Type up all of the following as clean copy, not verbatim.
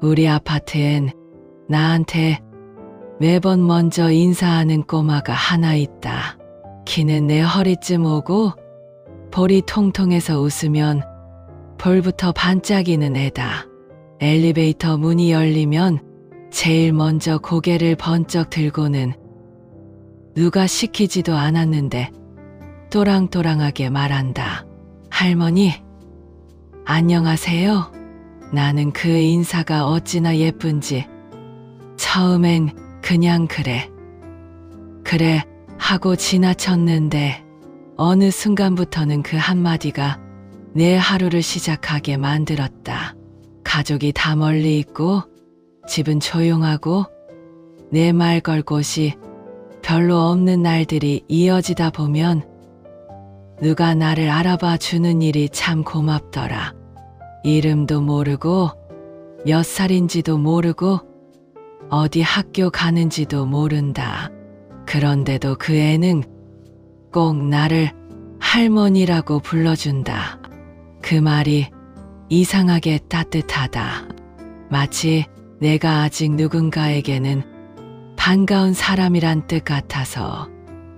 우리 아파트엔 나한테 매번 먼저 인사하는 꼬마가 하나 있다. 키는 내 허리쯤 오고 볼이 통통해서 웃으면 볼부터 반짝이는 애다. 엘리베이터 문이 열리면 제일 먼저 고개를 번쩍 들고는 누가 시키지도 않았는데 또랑또랑하게 말한다. 할머니, 안녕하세요. 나는 그 인사가 어찌나 예쁜지 처음엔 그냥 그래 하고 지나쳤는데 어느 순간부터는 그 한마디가 내 하루를 시작하게 만들었다. 가족이 다 멀리 있고 집은 조용하고 내 말 걸 곳이 별로 없는 날들이 이어지다 보면 누가 나를 알아봐 주는 일이 참 고맙더라. 이름도 모르고 몇 살인지도 모르고 어디 학교 가는지도 모른다. 그런데도 그 애는 꼭 나를 할머니라고 불러준다. 그 말이 이상하게 따뜻하다. 마치 내가 아직 누군가에게는 반가운 사람이란 뜻 같아서.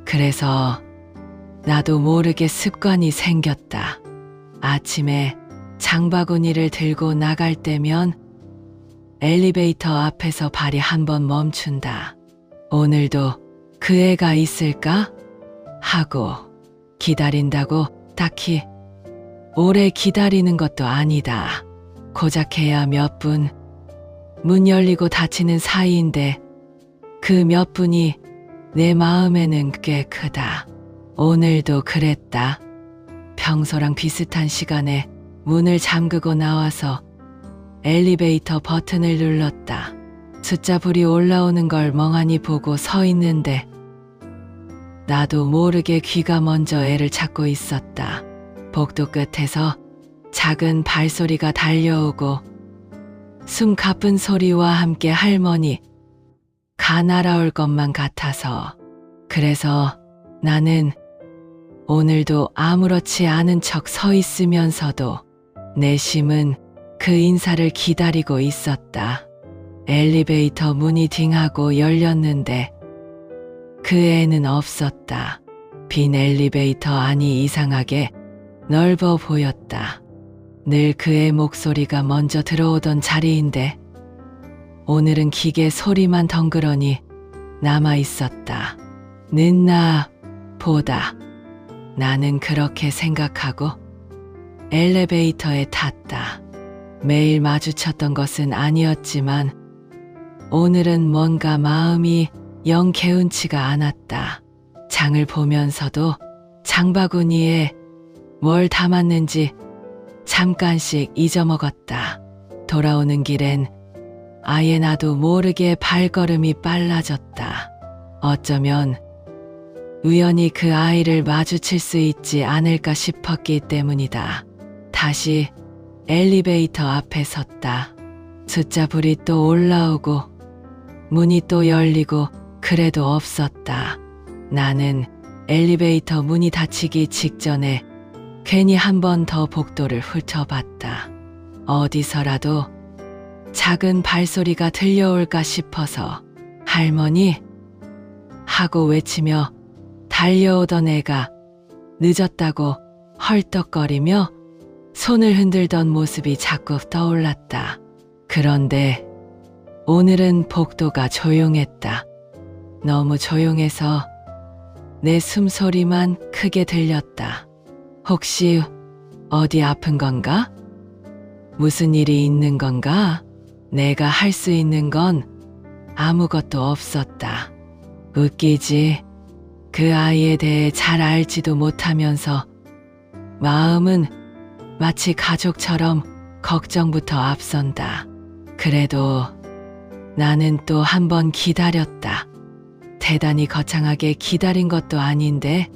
그래서 나도 모르게 습관이 생겼다. 아침에 장바구니를 들고 나갈 때면 엘리베이터 앞에서 발이 한번 멈춘다. 오늘도 그 애가 있을까? 하고 기다린다고 딱히 오래 기다리는 것도 아니다. 고작해야 몇 분, 문 열리고 닫히는 사이인데 그 몇 분이 내 마음에는 꽤 크다. 오늘도 그랬다. 평소랑 비슷한 시간에 문을 잠그고 나와서 엘리베이터 버튼을 눌렀다. 숫자불이 올라오는 걸 멍하니 보고 서 있는데 나도 모르게 귀가 먼저 애를 찾고 있었다. 복도 끝에서 작은 발소리가 달려오고 숨 가쁜 소리와 함께 할머니가 날아올 것만 같아서. 그래서 나는 오늘도 아무렇지 않은 척 서 있으면서도 내심은 그 인사를 기다리고 있었다. 엘리베이터 문이 딩하고 열렸는데 그 애는 없었다. 빈 엘리베이터 안이 이상하게 넓어 보였다. 늘 그의 목소리가 먼저 들어오던 자리인데 오늘은 기계 소리만 덩그러니 남아 있었다. 늦나 보다. 나는 그렇게 생각하고 엘리베이터에 탔다. 매일 마주쳤던 것은 아니었지만 오늘은 뭔가 마음이 영 개운치가 않았다. 장을 보면서도 장바구니에 뭘 담았는지 잠깐씩 잊어먹었다. 돌아오는 길엔 아예 나도 모르게 발걸음이 빨라졌다. 어쩌면 우연히 그 아이를 마주칠 수 있지 않을까 싶었기 때문이다. 다시 엘리베이터 앞에 섰다. 숫자불이 또 올라오고 문이 또 열리고 그래도 없었다. 나는 엘리베이터 문이 닫히기 직전에 괜히 한 번 더 복도를 훑어봤다. 어디서라도 작은 발소리가 들려올까 싶어서 할머니 하고 외치며 달려오던 애가 늦었다고 헐떡거리며 손을 흔들던 모습이 자꾸 떠올랐다. 그런데 오늘은 복도가 조용했다. 너무 조용해서 내 숨소리만 크게 들렸다. 혹시 어디 아픈 건가? 무슨 일이 있는 건가? 내가 할 수 있는 건 아무것도 없었다. 웃기지. 그 아이에 대해 잘 알지도 못하면서 마음은 마치 가족처럼 걱정부터 앞선다. 그래도 나는 또 한 번 기다렸다. 대단히 거창하게 기다린 것도 아닌데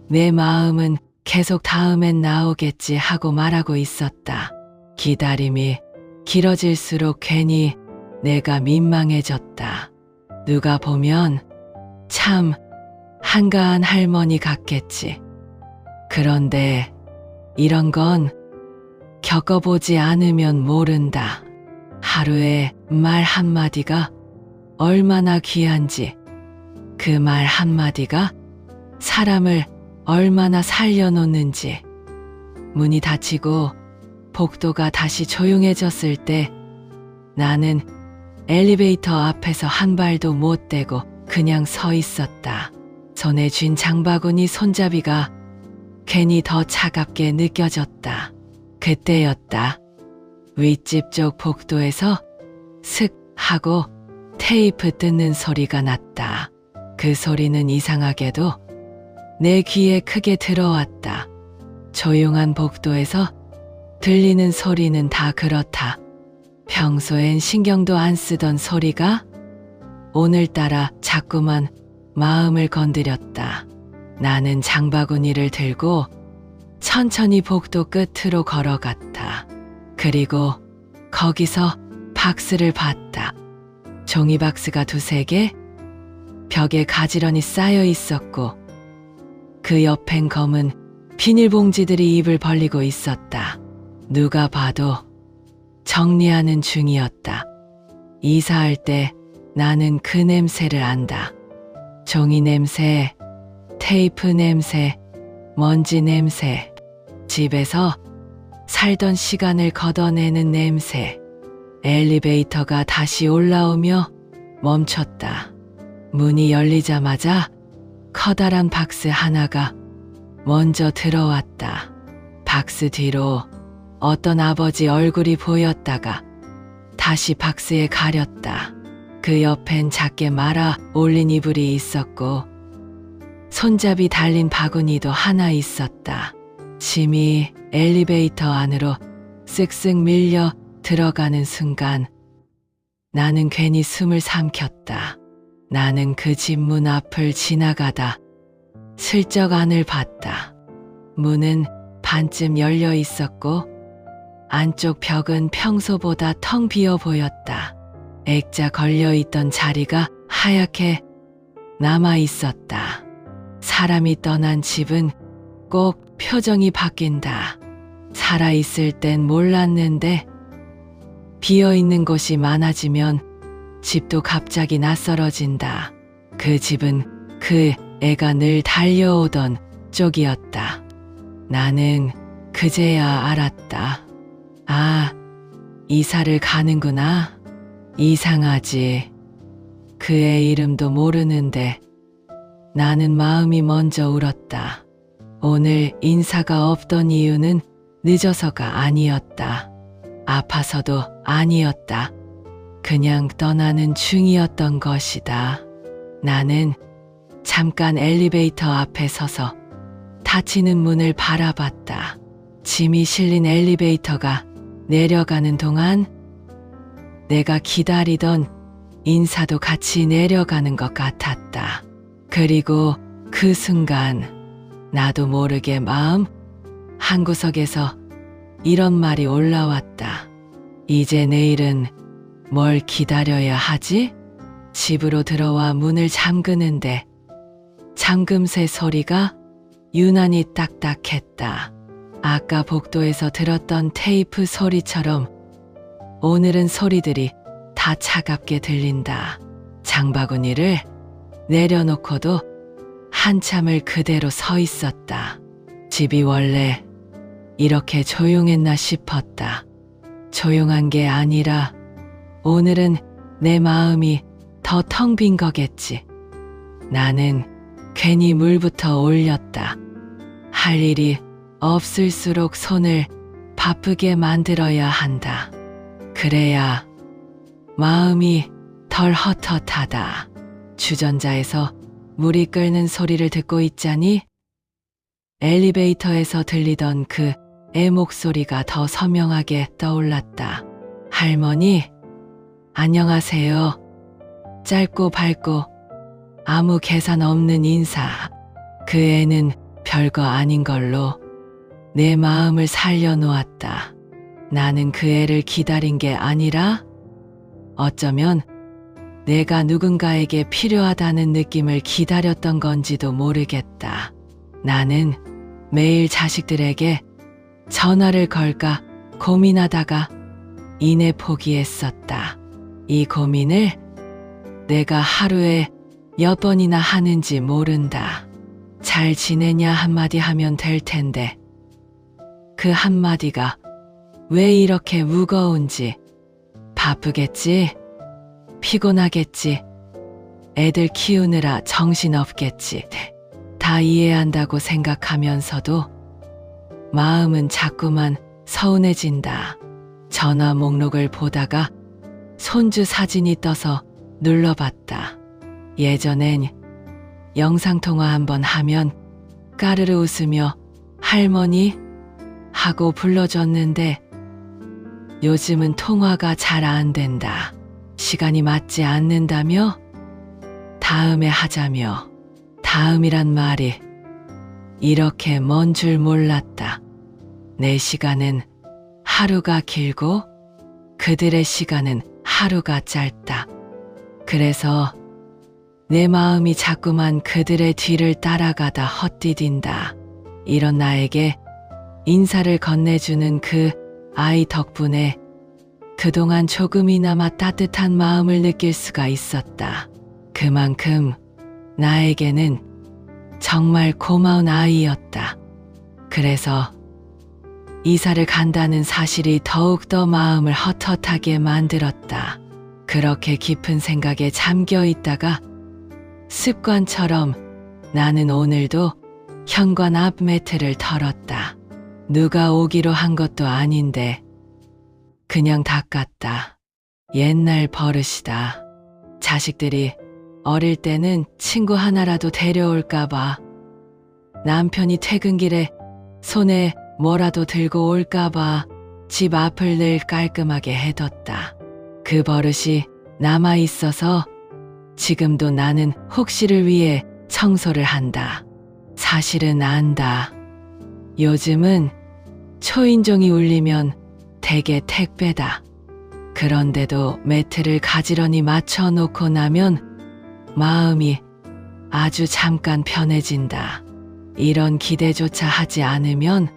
내 마음은 계속 다음엔 나오겠지 하고 말하고 있었다. 기다림이 길어질수록 괜히 내가 민망해졌다. 누가 보면 참 한가한 할머니 같겠지. 그런데 이런 건 겪어보지 않으면 모른다. 하루에 말 한마디가 얼마나 귀한지, 그 말 한마디가 사람을 얼마나 살려놓는지. 문이 닫히고 복도가 다시 조용해졌을 때 나는 엘리베이터 앞에서 한 발도 못 떼고 그냥 서 있었다. 손에 쥔 장바구니 손잡이가 괜히 더 차갑게 느껴졌다. 그때였다. 윗집 쪽 복도에서 슥 하고 테이프 뜯는 소리가 났다. 그 소리는 이상하게도 내 귀에 크게 들어왔다. 조용한 복도에서 들리는 소리는 다 그렇다. 평소엔 신경도 안 쓰던 소리가 오늘따라 자꾸만 마음을 건드렸다. 나는 장바구니를 들고 천천히 복도 끝으로 걸어갔다. 그리고 거기서 박스를 봤다. 종이 박스가 두세 개 벽에 가지런히 쌓여 있었고 그 옆엔 검은 비닐봉지들이 입을 벌리고 있었다. 누가 봐도 정리하는 중이었다. 이사할 때 나는 그 냄새를 안다. 종이 냄새, 테이프 냄새, 먼지 냄새, 집에서 살던 시간을 걷어내는 냄새. 엘리베이터가 다시 올라오며 멈췄다. 문이 열리자마자 커다란 박스 하나가 먼저 들어왔다. 박스 뒤로 어떤 아버지 얼굴이 보였다가 다시 박스에 가렸다. 그 옆엔 작게 말아 올린 이불이 있었고 손잡이 달린 바구니도 하나 있었다. 짐이 엘리베이터 안으로 쓱쓱 밀려 들어가는 순간 나는 괜히 숨을 삼켰다. 나는 그 집 문 앞을 지나가다 슬쩍 안을 봤다. 문은 반쯤 열려 있었고 안쪽 벽은 평소보다 텅 비어 보였다. 액자 걸려 있던 자리가 하얗게 남아 있었다. 사람이 떠난 집은 꼭 표정이 바뀐다. 살아있을 땐 몰랐는데 비어 있는 곳이 많아지면 집도 갑자기 낯설어진다. 그 집은 그 애가 늘 달려오던 쪽이었다. 나는 그제야 알았다. 아, 이사를 가는구나. 이상하지. 그 애 이름도 모르는데 나는 마음이 먼저 울었다. 오늘 인사가 없던 이유는 늦어서가 아니었다. 아파서도 아니었다. 그냥 떠나는 중이었던 것이다. 나는 잠깐 엘리베이터 앞에 서서 닫히는 문을 바라봤다. 짐이 실린 엘리베이터가 내려가는 동안 내가 기다리던 인사도 같이 내려가는 것 같았다. 그리고 그 순간 나도 모르게 마음 한구석에서 이런 말이 올라왔다. 이제 내일은 뭘 기다려야 하지? 집으로 들어와 문을 잠그는데 잠금새 소리가 유난히 딱딱했다. 아까 복도에서 들었던 테이프 소리처럼 오늘은 소리들이 다 차갑게 들린다. 장바구니를 내려놓고도 한참을 그대로 서 있었다. 집이 원래 이렇게 조용했나 싶었다. 조용한 게 아니라 오늘은 내 마음이 더 텅 빈 거겠지. 나는 괜히 물부터 올렸다. 할 일이 없을수록 손을 바쁘게 만들어야 한다. 그래야 마음이 덜 헛헛하다. 주전자에서 물이 끓는 소리를 듣고 있자니 엘리베이터에서 들리던 그 애 목소리가 더 선명하게 떠올랐다. 할머니, 안녕하세요. 짧고 밝고 아무 계산 없는 인사. 그 애는 별거 아닌 걸로 내 마음을 살려놓았다. 나는 그 애를 기다린 게 아니라 어쩌면 내가 누군가에게 필요하다는 느낌을 기다렸던 건지도 모르겠다. 나는 매일 자식들에게 전화를 걸까 고민하다가 이내 포기했었다. 이 고민을 내가 하루에 몇 번이나 하는지 모른다. 잘 지내냐 한마디 하면 될 텐데 그 한마디가 왜 이렇게 무거운지. 바쁘겠지? 피곤하겠지? 애들 키우느라 정신없겠지? 다 이해한다고 생각하면서도 마음은 자꾸만 서운해진다. 전화 목록을 보다가 손주 사진이 떠서 눌러봤다. 예전엔 영상통화 한번 하면 까르르 웃으며 할머니 하고 불러줬는데 요즘은 통화가 잘 안 된다. 시간이 맞지 않는다며? 다음에 하자며. 다음이란 말이 이렇게 먼 줄 몰랐다. 내 시간은 하루가 길고 그들의 시간은 하루가 짧다. 그래서 내 마음이 자꾸만 그들의 뒤를 따라가다 헛디딘다. 이런 나에게 인사를 건네주는 그 아이 덕분에 그동안 조금이나마 따뜻한 마음을 느낄 수가 있었다. 그만큼 나에게는 정말 고마운 아이였다. 그래서 이사를 간다는 사실이 더욱더 마음을 헛헛하게 만들었다. 그렇게 깊은 생각에 잠겨 있다가 습관처럼 나는 오늘도 현관 앞 매트를 털었다. 누가 오기로 한 것도 아닌데 그냥 닦았다. 옛날 버릇이다. 자식들이 어릴 때는 친구 하나라도 데려올까봐 남편이 퇴근길에 손에 뭐라도 들고 올까봐 집 앞을 늘 깔끔하게 해뒀다. 그 버릇이 남아있어서 지금도 나는 혹시를 위해 청소를 한다. 사실은 안다. 요즘은 초인종이 울리면 대개 택배다. 그런데도 매트를 가지런히 맞춰놓고 나면 마음이 아주 잠깐 편해진다. 이런 기대조차 하지 않으면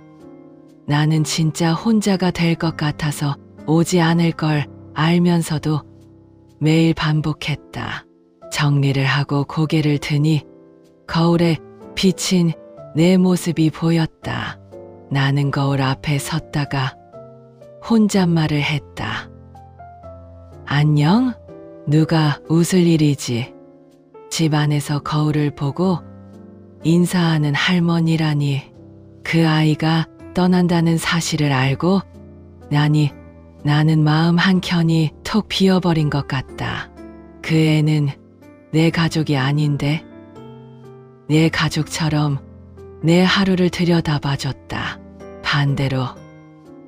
나는 진짜 혼자가 될 것 같아서 오지 않을 걸 알면서도 매일 반복했다. 정리를 하고 고개를 드니 거울에 비친 내 모습이 보였다. 나는 거울 앞에 섰다가 혼잣말을 했다. 안녕? 누가 웃을 일이지. 집 안에서 거울을 보고 인사하는 할머니라니. 그 아이가 떠난다는 사실을 알고 나는 마음 한켠이 톡 비어버린 것 같다. 그 애는 내 가족이 아닌데 내 가족처럼 내 하루를 들여다봐줬다. 반대로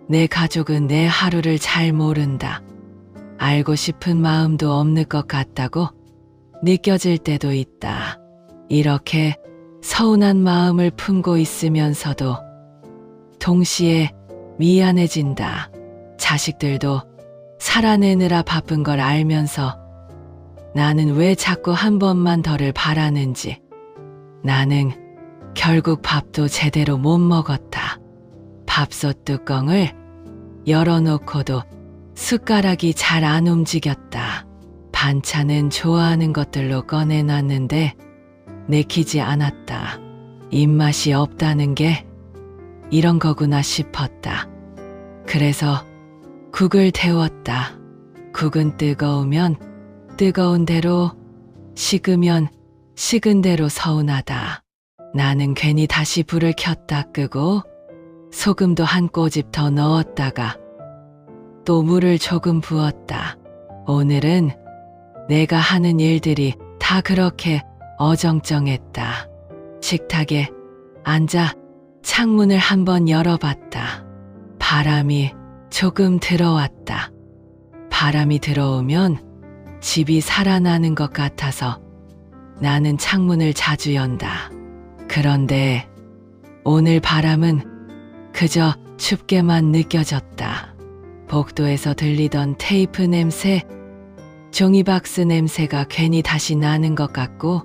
내 가족은 내 하루를 잘 모른다. 알고 싶은 마음도 없는 것 같다고 느껴질 때도 있다. 이렇게 서운한 마음을 품고 있으면서도 동시에 미안해진다. 자식들도 살아내느라 바쁜 걸 알면서 나는 왜 자꾸 한 번만 더를 바라는지. 나는 결국 밥도 제대로 못 먹었다. 밥솥 뚜껑을 열어놓고도 숟가락이 잘 안 움직였다. 반찬은 좋아하는 것들로 꺼내놨는데 내키지 않았다. 입맛이 없다는 게 이런 거구나 싶었다. 그래서 국을 데웠다. 국은 뜨거우면 뜨거운 대로, 식으면 식은 대로 서운하다. 나는 괜히 다시 불을 켰다 끄고 소금도 한 꼬집 더 넣었다가 또 물을 조금 부었다. 오늘은 내가 하는 일들이 다 그렇게 어정쩡했다. 식탁에 앉아 창문을 한번 열어봤다. 바람이 조금 들어왔다. 바람이 들어오면 집이 살아나는 것 같아서 나는 창문을 자주 연다. 그런데 오늘 바람은 그저 춥게만 느껴졌다. 복도에서 들리던 테이프 냄새, 종이박스 냄새가 괜히 다시 나는 것 같고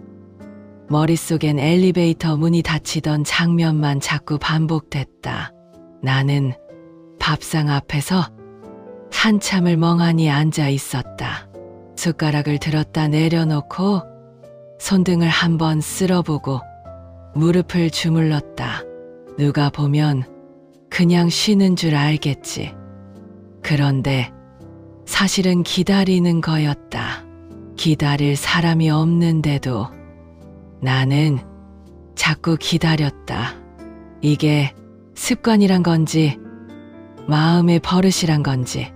머릿속엔 엘리베이터 문이 닫히던 장면만 자꾸 반복됐다. 나는 밥상 앞에서 한참을 멍하니 앉아 있었다. 숟가락을 들었다 내려놓고 손등을 한번 쓸어보고 무릎을 주물렀다. 누가 보면 그냥 쉬는 줄 알겠지. 그런데 사실은 기다리는 거였다. 기다릴 사람이 없는데도 나는 자꾸 기다렸다. 이게 습관이란 건지 마음의 버릇이란 건지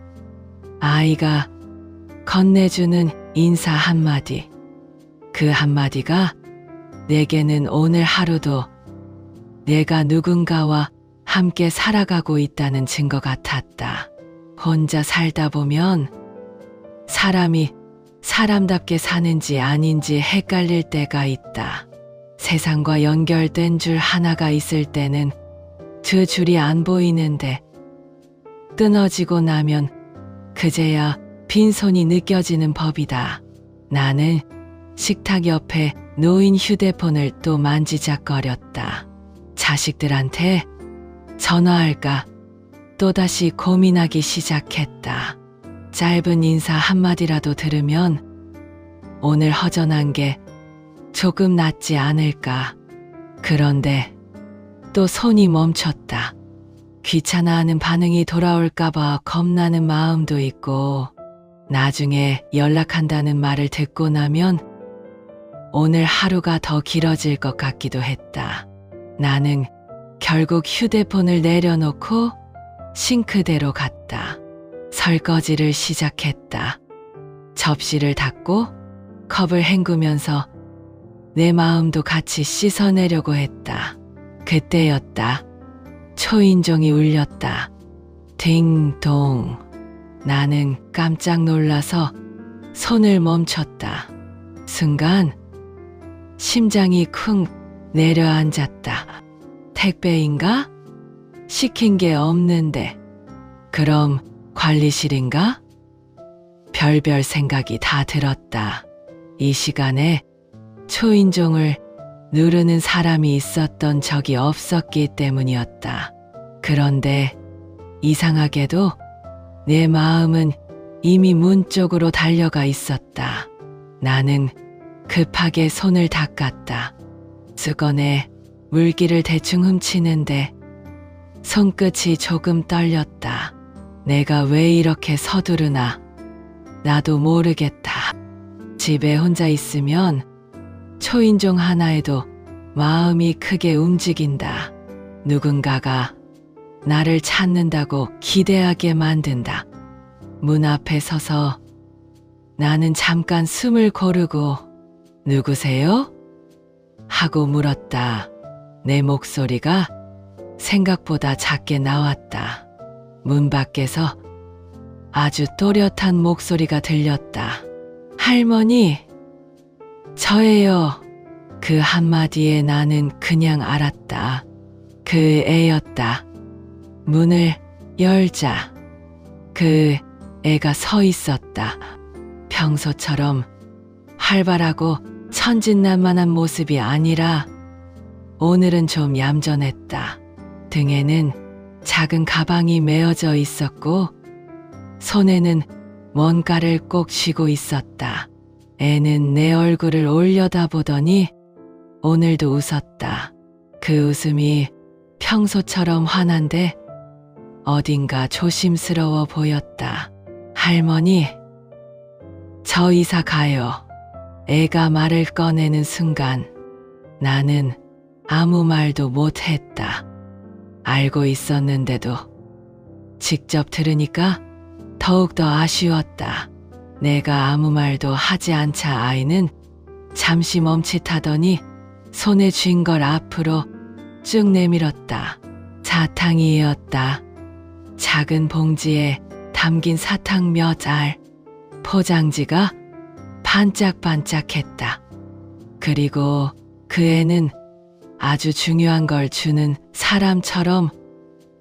아이가 건네주는 인사 한마디, 그 한마디가 내게는 오늘 하루도 내가 누군가와 함께 살아가고 있다는 증거 같았다. 혼자 살다 보면 사람이 사람답게 사는지 아닌지 헷갈릴 때가 있다. 세상과 연결된 줄 하나가 있을 때는 두 줄이 안 보이는데 끊어지고 나면 그제야 빈손이 느껴지는 법이다. 나는 식탁 옆에 놓인 휴대폰을 또 만지작거렸다. 자식들한테 전화할까 또다시 고민하기 시작했다. 짧은 인사 한마디라도 들으면 오늘 허전한 게 조금 낫지 않을까. 그런데 또 손이 멈췄다. 귀찮아하는 반응이 돌아올까봐 겁나는 마음도 있고 나중에 연락한다는 말을 듣고 나면 오늘 하루가 더 길어질 것 같기도 했다. 나는 결국 휴대폰을 내려놓고 싱크대로 갔다. 설거지를 시작했다. 접시를 닦고 컵을 헹구면서 내 마음도 같이 씻어내려고 했다. 그때였다. 초인종이 울렸다. 딩동. 나는 깜짝 놀라서 손을 멈췄다. 순간 심장이 쿵 내려앉았다. 택배인가? 시킨 게 없는데. 그럼 관리실인가? 별별 생각이 다 들었다. 이 시간에 초인종을 누르는 사람이 있었던 적이 없었기 때문이었다. 그런데 이상하게도 내 마음은 이미 문 쪽으로 달려가 있었다. 나는 급하게 손을 닦았다. 수건에 물기를 대충 훔치는데 손끝이 조금 떨렸다. 내가 왜 이렇게 서두르나? 나도 모르겠다. 집에 혼자 있으면 초인종 하나에도 마음이 크게 움직인다. 누군가가 나를 찾는다고 기대하게 만든다. 문 앞에 서서 나는 잠깐 숨을 고르고 누구세요? 하고 물었다. 내 목소리가 생각보다 작게 나왔다. 문 밖에서 아주 또렷한 목소리가 들렸다. 할머니, 저예요. 그 한마디에 나는 그냥 알았다. 그 애였다. 문을 열자 그 애가 서 있었다. 평소처럼 활발하고 천진난만한 모습이 아니라 오늘은 좀 얌전했다. 등에는 작은 가방이 메어져 있었고 손에는 뭔가를 꼭 쥐고 있었다. 애는 내 얼굴을 올려다보더니 오늘도 웃었다. 그 웃음이 평소처럼 환한데 어딘가 조심스러워 보였다. 할머니, 저 이사 가요. 애가 말을 꺼내는 순간 나는 아무 말도 못했다. 알고 있었는데도 직접 들으니까 더욱더 아쉬웠다. 내가 아무 말도 하지 않자 아이는 잠시 멈칫하더니 손에 쥔 걸 앞으로 쭉 내밀었다. 사탕이었다. 작은 봉지에 담긴 사탕 몇 알. 포장지가 반짝반짝했다. 그리고 그 애는 아주 중요한 걸 주는 사람처럼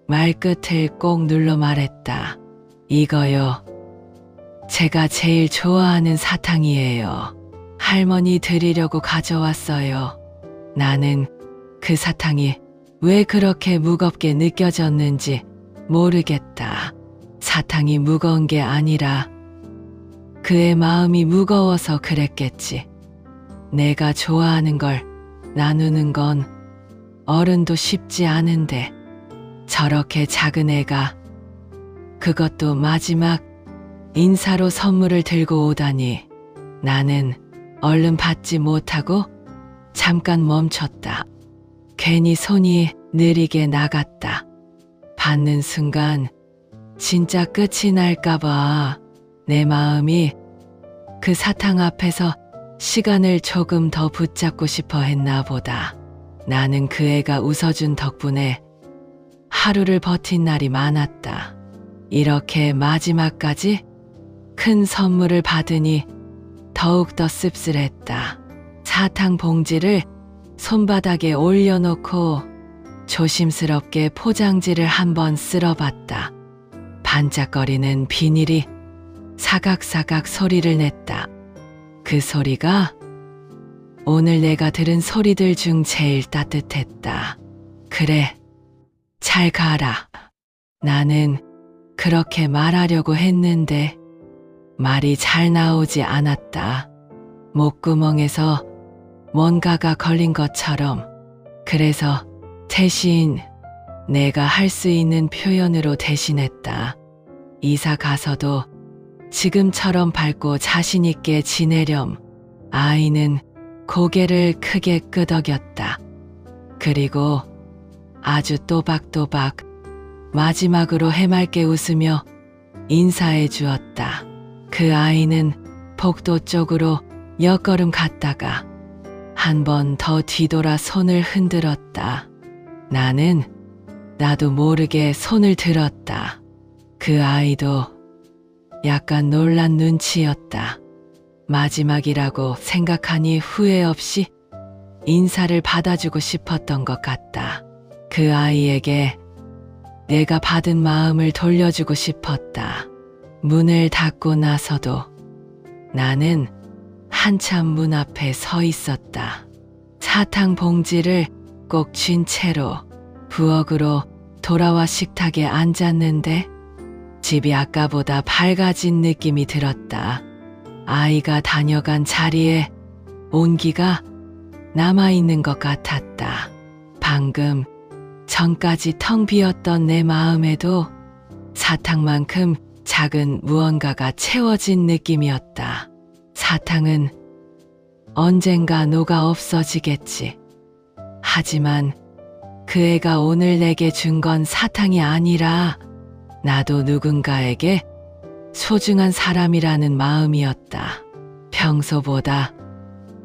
말끝을 꼭 눌러 말했다. 이거요. 제가 제일 좋아하는 사탕이에요. 할머니 드리려고 가져왔어요. 나는 그 사탕이 왜 그렇게 무겁게 느껴졌는지 모르겠다. 사탕이 무거운 게 아니라 그의 마음이 무거워서 그랬겠지. 내가 좋아하는 걸 나누는 건 어른도 쉽지 않은데 저렇게 작은 애가 그것도 마지막 인사로 선물을 들고 오다니 나는 얼른 받지 못하고 잠깐 멈췄다. 괜히 손이 느리게 나갔다. 받는 순간 진짜 끝이 날까봐 내 마음이 그 사탕 앞에서 시간을 조금 더 붙잡고 싶어 했나 보다. 나는 그 애가 웃어준 덕분에 하루를 버틴 날이 많았다. 이렇게 마지막까지 큰 선물을 받으니 더욱더 씁쓸했다. 사탕 봉지를 손바닥에 올려놓고 조심스럽게 포장지를 한번 쓸어봤다. 반짝거리는 비닐이 사각사각 소리를 냈다. 그 소리가 오늘 내가 들은 소리들 중 제일 따뜻했다. 그래, 잘 가라. 나는 그렇게 말하려고 했는데 말이 잘 나오지 않았다. 목구멍에서 뭔가가 걸린 것처럼. 그래서 대신 내가 할 수 있는 표현으로 대신했다. 이사 가서도 지금처럼 밝고 자신 있게 지내렴. 아이는 고개를 크게 끄덕였다. 그리고 아주 또박또박 마지막으로 해맑게 웃으며 인사해 주었다. 그 아이는 복도 쪽으로 몇 걸음 갔다가 한 번 더 뒤돌아 손을 흔들었다. 나도 모르게 손을 들었다. 그 아이도 약간 놀란 눈치였다. 마지막이라고 생각하니 후회 없이 인사를 받아주고 싶었던 것 같다. 그 아이에게 내가 받은 마음을 돌려주고 싶었다. 문을 닫고 나서도 나는 한참 문 앞에 서 있었다. 사탕 봉지를 꼭 쥔 채로 부엌으로 돌아와 식탁에 앉았는데 집이 아까보다 밝아진 느낌이 들었다. 아이가 다녀간 자리에 온기가 남아있는 것 같았다. 방금 전까지 텅 비었던 내 마음에도 사탕만큼 작은 무언가가 채워진 느낌이었다. 사탕은 언젠가 녹아 없어지겠지. 하지만 그 애가 오늘 내게 준 건 사탕이 아니라 나도 누군가에게 소중한 사람이라는 마음이었다. 평소보다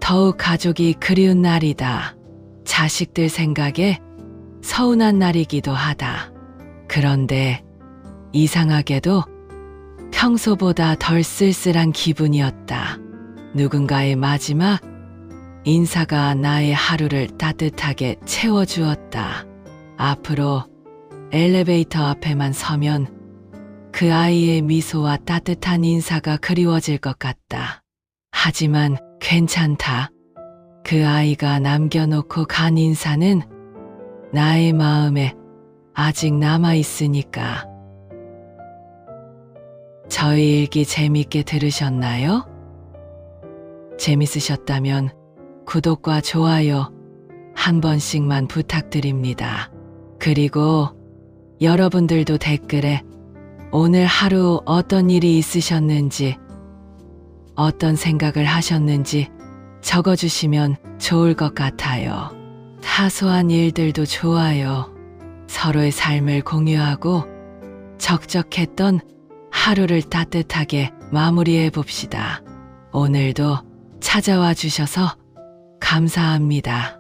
더욱 가족이 그리운 날이다. 자식들 생각에 서운한 날이기도 하다. 그런데 이상하게도 평소보다 덜 쓸쓸한 기분이었다. 누군가의 마지막 인사가 나의 하루를 따뜻하게 채워주었다. 앞으로 엘리베이터 앞에만 서면 그 아이의 미소와 따뜻한 인사가 그리워질 것 같다. 하지만 괜찮다. 그 아이가 남겨놓고 간 인사는 나의 마음에 아직 남아있으니까. 저희 일기 재밌게 들으셨나요? 재밌으셨다면 구독과 좋아요 한 번씩만 부탁드립니다. 그리고 여러분들도 댓글에 오늘 하루 어떤 일이 있으셨는지, 어떤 생각을 하셨는지 적어주시면 좋을 것 같아요. 사소한 일들도 좋아요. 서로의 삶을 공유하고 적적했던 하루를 따뜻하게 마무리해 봅시다. 오늘도 찾아와 주셔서 감사합니다.